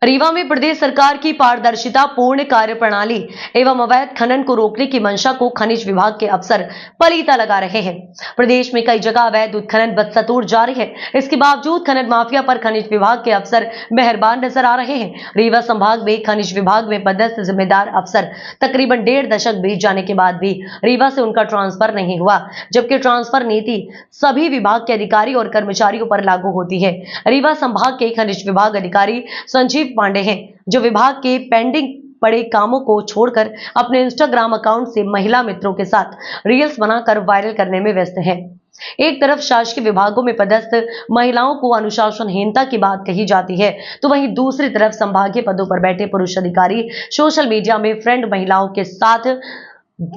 रीवा में प्रदेश सरकार की पारदर्शिता पूर्ण कार्य प्रणाली एवं अवैध खनन को रोकने की मंशा को खनिज विभाग के अफसर पलीता लगा रहे हैं। प्रदेश में कई जगह अवैध उत्खनन बदस्तूर जारी है। इसके बावजूद खनन माफिया पर खनिज विभाग के अफसर मेहरबान नजर आ रहे हैं। रीवा संभाग में खनिज विभाग में पदस्थ जिम्मेदार अफसर तकरीबन 1.5 दशक बीत जाने के बाद भी रीवा से उनका ट्रांसफर नहीं हुआ, जबकि ट्रांसफर नीति सभी विभाग के अधिकारी और कर्मचारियों पर लागू होती है। रीवा संभाग के खनिज विभाग अधिकारी संजीव पांडे हैं, जो विभाग के पेंडिंग पड़े कामों को छोड़कर अपने इंस्टाग्राम अकाउंट से महिला मित्रों के साथ रील्स बनाकर वायरल करने में व्यस्त हैं। एक तरफ शासकीय विभागों में पदस्थ महिलाओं को अनुशासनहीनता की बात कही जाती है, तो वहीं दूसरी तरफ संभागीय पदों पर बैठे पुरुष अधिकारी सोशल मीडिया में फ्रेंड महिलाओं के साथ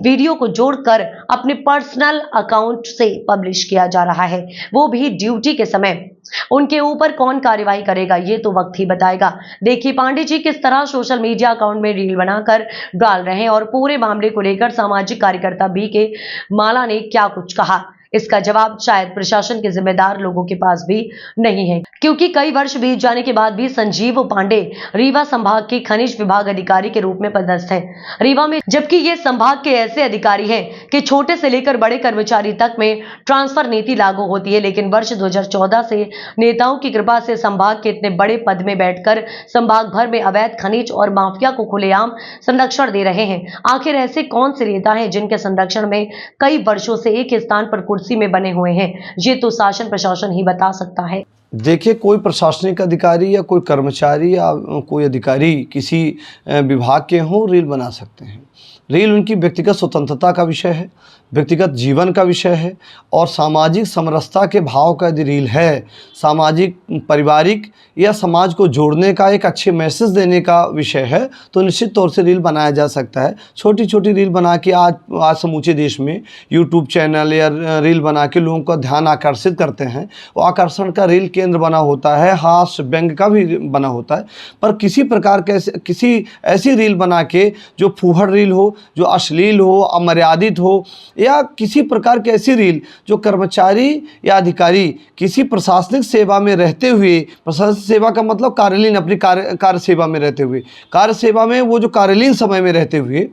वीडियो को जोड़कर अपने पर्सनल अकाउंट से पब्लिश किया जा रहा है, वो भी ड्यूटी के समय। उनके ऊपर कौन कार्रवाई करेगा ये तो वक्त ही बताएगा। देखिए पांडे जी किस तरह सोशल मीडिया अकाउंट में रील बनाकर डाल रहे हैं और पूरे मामले को लेकर सामाजिक कार्यकर्ता बी के माला ने क्या कुछ कहा। इसका जवाब शायद प्रशासन के जिम्मेदार लोगों के पास भी नहीं है, क्योंकि कई वर्ष बीत जाने के बाद भी संजीव पांडे रीवा संभाग के खनिज विभाग अधिकारी के रूप में पदस्थ है रीवा में, जबकि ये संभाग के ऐसे अधिकारी हैं कि छोटे से लेकर बड़े कर्मचारी तक में ट्रांसफर नीति लागू होती है। लेकिन वर्ष 2014 से नेताओं की कृपा से संभाग के इतने बड़े पद में बैठकर संभाग भर में अवैध खनिज और माफिया को खुलेआम संरक्षण दे रहे हैं। आखिर ऐसे कौन से नेता हैं जिनके संरक्षण में कई वर्षों से एक स्थान पर कुर्सी में बने हुए हैं? ये तो शासन प्रशासन ही बता सकता है। देखिए, कोई प्रशासनिक अधिकारी या कोई कर्मचारी या कोई अधिकारी किसी विभाग के हों रील बना सकते हैं। रील उनकी व्यक्तिगत स्वतंत्रता का विषय है, व्यक्तिगत जीवन का विषय है और सामाजिक समरसता के भाव का यदि रील है, सामाजिक पारिवारिक या समाज को जोड़ने का एक अच्छे मैसेज देने का विषय है, तो निश्चित तौर से रील बनाया जा सकता है। छोटी छोटी रील बना के आज समूचे देश में यूट्यूब चैनल या रील बना के लोगों का ध्यान आकर्षित करते हैं। वो आकर्षण का रील केंद्र बना होता है, हास्य व्यंग का भी बना होता है, पर किसी प्रकार के किसी ऐसी रील बना के जो फूहड़ रील हो, जो अश्लील हो, अमर्यादित हो, या किसी प्रकार की ऐसी रील जो कर्मचारी या अधिकारी किसी प्रशासनिक सेवा में रहते हुए, प्रशासनिक सेवा का मतलब कार्यालयीन, अपनी कार्य सेवा में रहते हुए, कार्य सेवा में वो जो कार्यालयीन समय में रहते हुए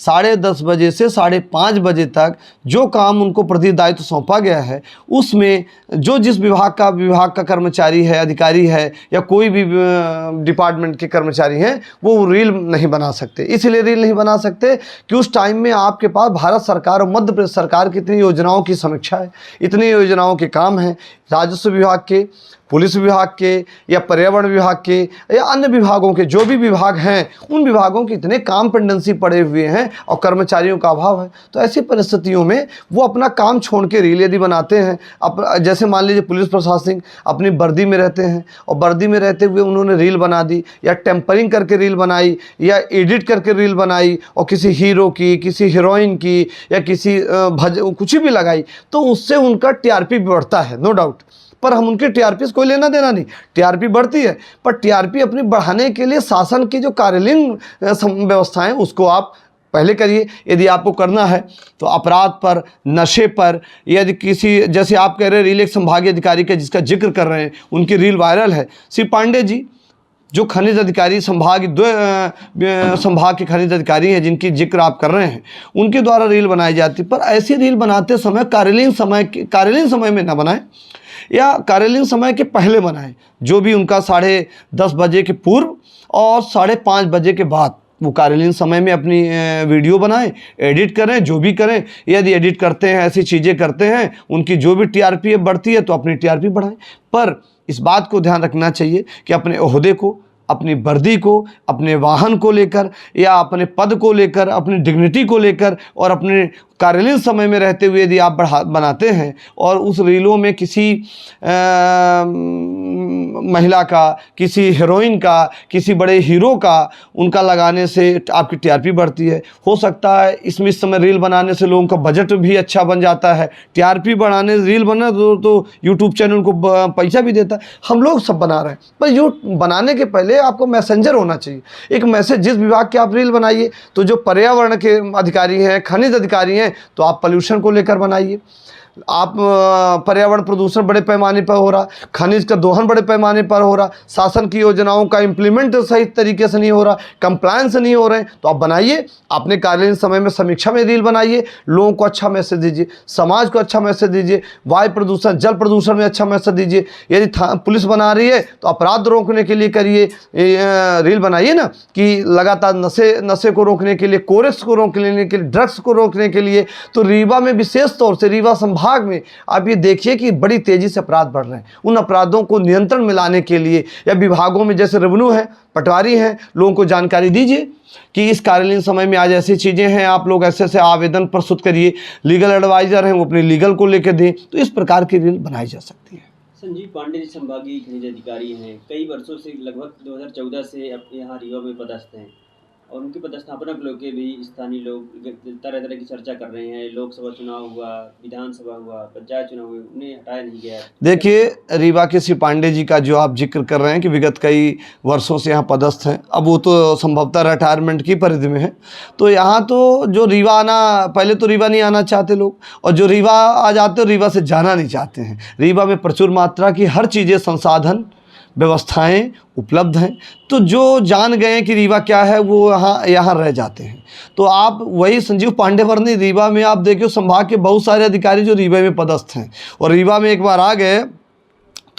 10:30 बजे से 5:30 बजे तक जो काम उनको प्रति दायित्व सौंपा गया है, उसमें जो जिस विभाग का कर्मचारी है, अधिकारी है या कोई भी डिपार्टमेंट के कर्मचारी हैं, वो रील नहीं बना सकते। इसलिए रील नहीं बना सकते कि उस टाइम में आपके पास भारत सरकार और मध्य प्रदेश सरकार की इतनी योजनाओं की समीक्षा है, इतनी योजनाओं के काम हैं, राजस्व विभाग के, पुलिस विभाग के या पर्यावरण विभाग के या अन्य विभागों के, जो भी विभाग हैं उन विभागों के इतने काम पेंडेंसी पड़े हुए हैं और कर्मचारियों का अभाव है। तो ऐसी परिस्थितियों में वो अपना काम छोड़ के रील यदि बनाते हैं, जैसे मान लीजिए पुलिस प्रशासन अपनी वर्दी में रहते हैं और वर्दी में रहते हुए उन्होंने रील बना दी या टेम्परिंग करके रील बनाई या एडिट करके रील बनाई और किसी हीरो की, किसी हीरोइन की या किसी कुछ भी लगाई, तो उससे उनका टीआरपी बढ़ता है, नो डाउट। पर हम उनके टीआरपी से कोई लेना देना नहीं, टीआरपी बढ़ती है, पर टीआरपी अपनी बढ़ाने के लिए शासन की जो कार्यालयीन व्यवस्थाएं उसको आप पहले करिए। यदि आपको करना है तो अपराध पर, नशे पर, यदि किसी, जैसे आप कह रहे हैं रील एक संभागीय अधिकारी का जिसका जिक्र कर रहे हैं, उनकी रील वायरल है। श्री पांडे जी जो खनिज अधिकारी संभाग के खनिज अधिकारी हैं जिनकी जिक्र आप कर रहे हैं, उनके द्वारा रील बनाई जाती, पर ऐसी रील बनाते समय कार्यालयीन समय में न बनाएं या कार्यालयीन समय के पहले बनाएं। जो भी उनका 10:30 बजे के पूर्व और 5:30 बजे के बाद वो कार्यालयीन समय में अपनी वीडियो बनाएं, एडिट करें, जो भी करें। यदि एडिट करते हैं, ऐसी चीज़ें करते हैं, उनकी जो भी टीआरपी बढ़ती है तो अपनी टीआरपी बढ़ाएं। पर इस बात को ध्यान रखना चाहिए कि अपने ओहदे को, अपनी वर्दी को, अपने वाहन को लेकर या अपने पद को लेकर, अपनी डिग्निटी को लेकर और अपने कार्यालयीन समय में रहते हुए यदि आप बनाते हैं और उस रीलों में किसी महिला का, किसी हीरोइन का, किसी बड़े हीरो का उनका लगाने से आपकी टीआरपी बढ़ती है। हो सकता है इसमें इस समय रील बनाने से लोगों का बजट भी अच्छा बन जाता है। टीआरपी बढ़ाने रील बना तो यूट्यूब चैनल को पैसा भी देता है। हम लोग सब बना रहे हैं, पर जो बनाने के पहले आपको मैसेंजर होना चाहिए, एक मैसेज। जिस विभाग के आप रील बनाइए तो जो पर्यावरण के अधिकारी हैं, खनिज अधिकारी हैं, तो आप पोल्यूशन को लेकर बनाइए। आप पर्यावरण प्रदूषण बड़े पैमाने पर हो रहा, खनिज का दोहन बड़े पैमाने पर हो रहा, शासन की योजनाओं का इम्प्लीमेंट सही तरीके से नहीं हो रहा, कंप्लायंस नहीं हो रहे हैं, तो आप बनाइए, अपने कार्यालयीन समय में समीक्षा में रील बनाइए, लोगों को अच्छा मैसेज दीजिए, समाज को अच्छा मैसेज दीजिए, वायु प्रदूषण जल प्रदूषण में अच्छा मैसेज दीजिए। यदि पुलिस बना रही है तो अपराध रोकने के लिए करिए, रील बनाइए ना कि लगातार नशे को रोकने के लिए, कोरेक्स को रोकने के लिए, ड्रग्स को रोकने के लिए। तो रीवा में विशेष तौर से रीवा संभाग में आप ये देखिए कि बड़ी तेजी से अपराध बढ़ रहे हैं। उन अपराधों को नियंत्रण में लाने के लिए या विभागों में जैसे रेवेन्यू है, पटवारी हैं, लोगों को जानकारी दीजिए कि इस कार्यालयीन समय में आज ऐसी चीज़ें हैं, आप लोग ऐसे ऐसे आवेदन प्रस्तुत करिए, लीगल एडवाइज़र हैं वो अपने लीगल को लेकर दें। तो इस प्रकार की रील बनाई जा सकती है। संजीव पांडे जी संभागीय खनिज अधिकारी हैं, कई वर्षों से लगभग 2014 से अब यहाँ रीवा में पदस्थ हैं और उनकी पदस्थापना को लेकर भी स्थानीय लोग तरह तरह की चर्चा कर रहे हैं। लोकसभा चुनाव हुआ, विधानसभा हुआ, पंचायत चुनाव हुए, उन्हें हटाया नहीं गया। देखिए, रीवा के श्री पांडे जी का जो आप जिक्र कर रहे हैं कि विगत कई वर्षों से यहाँ पदस्थ हैं, अब वो तो संभवतः रिटायरमेंट की परिधि में है। तो यहाँ तो जो रीवा आना, पहले तो रीवा नहीं आना चाहते लोग, और जो रीवा आ जाते रीवा से जाना नहीं चाहते हैं। रीवा में प्रचुर मात्रा की हर चीज़ें, संसाधन, व्यवस्थाएं उपलब्ध हैं, तो जो जान गए हैं कि रीवा क्या है वो यहाँ रह जाते हैं। तो आप वही संजीव पांडे वर्णी रीवा में आप देखिए, संभाग के बहुत सारे अधिकारी जो रीवा में पदस्थ हैं और रीवा में एक बार आ गए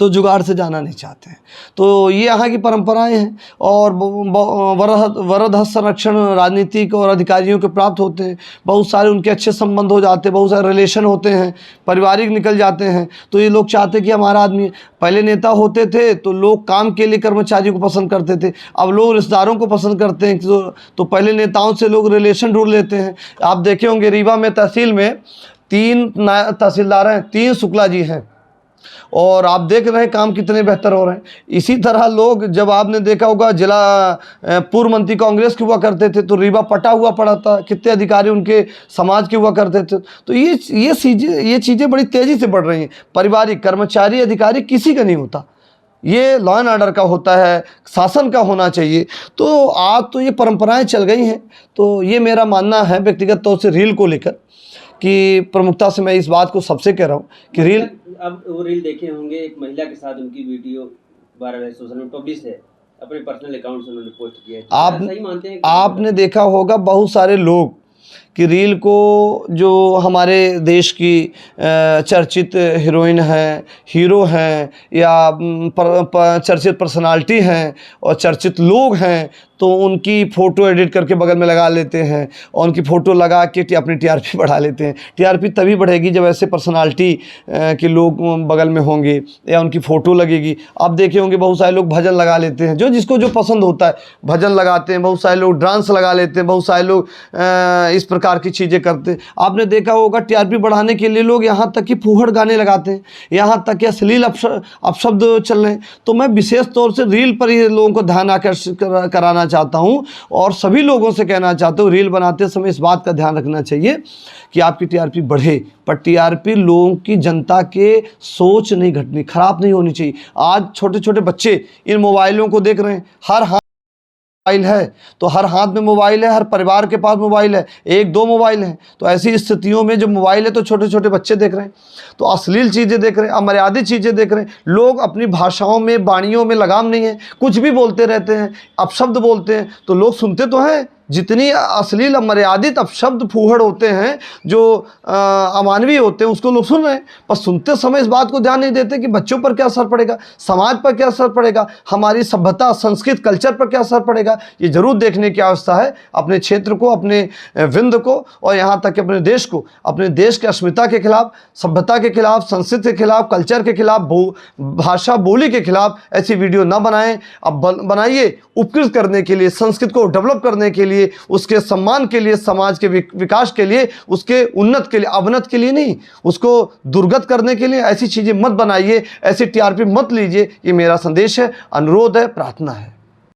तो जुगाड़ से जाना नहीं चाहते हैं। तो ये यहाँ की परंपराएं हैं और वरद संरक्षण राजनीतिक और अधिकारियों के प्राप्त होते हैं। बहुत सारे उनके अच्छे संबंध हो जाते हैं, बहुत सारे रिलेशन होते हैं, पारिवारिक निकल जाते हैं। तो ये लोग चाहते हैं कि हमारा आदमी, पहले नेता होते थे तो लोग काम के लिए कर्मचारियों को पसंद करते थे, अब लोग रिश्तेदारों को पसंद करते हैं। तो पहले नेताओं से लोग रिलेशन ढूंढ लेते हैं। आप देखे होंगे रीवा में तहसील में 3 तहसीलदार हैं, 3 शुक्ला जी हैं, और आप देख रहे हैं काम कितने बेहतर हो रहे हैं। इसी तरह लोग, जब आपने देखा होगा जिला पूर्व मंत्री कांग्रेस के हुआ करते थे तो रीवा पटा हुआ पड़ा था, कितने अधिकारी उनके समाज के हुआ करते थे। तो ये चीज़ें बड़ी तेज़ी से बढ़ रही हैं। पारिवारिक, कर्मचारी, अधिकारी किसी का नहीं होता, ये लॉ एंड ऑर्डर का होता है, शासन का होना चाहिए। तो आज तो ये परंपराएं चल गई हैं। तो ये मेरा मानना है व्यक्तिगत तौर से रील को लेकर कि प्रमुखता से मैं इस बात को सबसे कह रहा हूँ कि रील, अब वो रील देखे होंगे, एक महिला के साथ उनकी वीडियो वायरल है, सोशल में पब्लिश है, अपने पर्सनल अकाउंट से उन्होंने पोस्ट किया है। आप सही मानते हैं? आपने देखा होगा बहुत सारे लोग कि रील को, जो हमारे देश की चर्चित हीरोइन हैं, हीरो हैं या चर्चित पर्सनालिटी हैं और चर्चित लोग हैं, तो उनकी फ़ोटो एडिट करके बगल में लगा लेते हैं और उनकी फ़ोटो लगा के अपनी टीआरपी बढ़ा लेते हैं। टीआरपी तभी बढ़ेगी जब ऐसे पर्सनालिटी के लोग बगल में होंगे या उनकी फ़ोटो लगेगी। आप देखे होंगे बहुत सारे लोग भजन लगा लेते हैं, जो जिसको जो पसंद होता है भजन लगाते हैं, बहुत सारे लोग डांस लगा लेते हैं, बहुत सारे लोग इस प्रकार की चीज़ें करते हैं। आपने देखा होगा टीआरपी बढ़ाने के लिए लोग यहाँ तक कि फूहड़ गाने लगाते हैं, यहाँ तक कि अश्लील अपशब्द चल रहे हैं। तो मैं विशेष तौर से रील पर ही लोगों को ध्यान आकर्षित कराना चाहता हूं और सभी लोगों से कहना चाहता हूं, रील बनाते समय इस बात का ध्यान रखना चाहिए कि आपकी टीआरपी बढ़े, पर टीआरपी लोगों की, जनता के सोच नहीं घटनी, खराब नहीं होनी चाहिए। आज छोटे छोटे बच्चे इन मोबाइलों को देख रहे हैं, हर हाथ मोबाइल है, तो हर हाथ में मोबाइल है, हर परिवार के पास मोबाइल है, 1-2 मोबाइल हैं। तो ऐसी स्थितियों में जो मोबाइल है तो छोटे छोटे बच्चे देख रहे हैं, तो अश्लील चीज़ें देख रहे हैं, अमर्यादित चीज़ें देख रहे हैं। लोग अपनी भाषाओं में, वाणियों में लगाम नहीं है, कुछ भी बोलते रहते हैं, अपशब्द बोलते हैं, तो लोग सुनते तो हैं। जितनी अश्लील, अमर्यादित अपशब्द, फूहड़ होते हैं, जो अमानवीय होते हैं, उसको लोग सुन रहे हैं, पर सुनते समय इस बात को ध्यान नहीं देते कि बच्चों पर क्या असर पड़ेगा, समाज पर क्या असर पड़ेगा, हमारी सभ्यता, संस्कृत, कल्चर पर क्या असर पड़ेगा। ये जरूर देखने की आवश्यकता है। अपने क्षेत्र को, अपने विंद को और यहाँ तक कि अपने देश को, अपने देश की अस्मिता के खिलाफ, सभ्यता के खिलाफ, संस्कृति के खिलाफ, कल्चर के खिलाफ, भाषा बोली के खिलाफ ऐसी वीडियो ना बनाएं। अब बनाइए उपकृत करने के लिए, संस्कृत को डेवलप करने के लिए, उसके सम्मान के लिए, समाज के विकास के लिए, उसके उन्नत के लिए, अवनत के लिए नहीं, उसको दुर्गत करने के लिए ऐसी चीज़ें मत बनाइए, ऐसी टीआरपी मत लीजिए। ये मेरा संदेश है, अनुरोध है, प्रार्थना है।